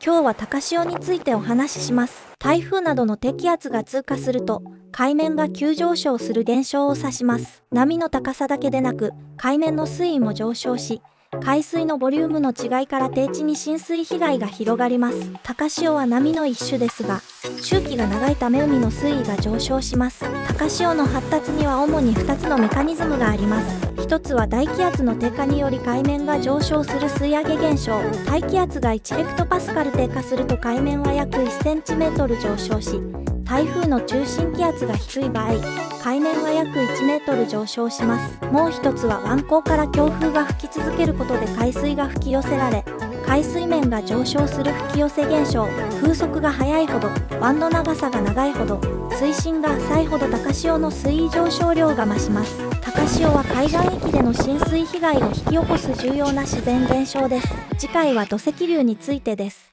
今日は高潮についてお話しします。台風などの低気圧が通過すると、海面が急上昇する現象を指します。波の高さだけでなく、海面の水位も上昇し、海水のボリュームの違いから低地に浸水被害が広がります。高潮は波の一種ですが、周期が長いため海の水位が上昇します。高潮の発達には主に2つのメカニズムがあります。一つは大気圧の低下により海面が上昇する吸い上げ現象。大気圧が1ヘクトパスカル低下すると海面は約1センチメートル上昇し、台風の中心気圧が低い場合、海面は約1メートル上昇します。もう一つは湾口から強風が吹き続けることで海水が吹き寄せられ、海水面が上昇する吹き寄せ現象。風速が速いほど、湾の長さが長いほど、水深が浅いほど高潮の水位上昇量が増します。高潮は海岸域での浸水被害を引き起こす重要な自然現象です。次回は土石流についてです。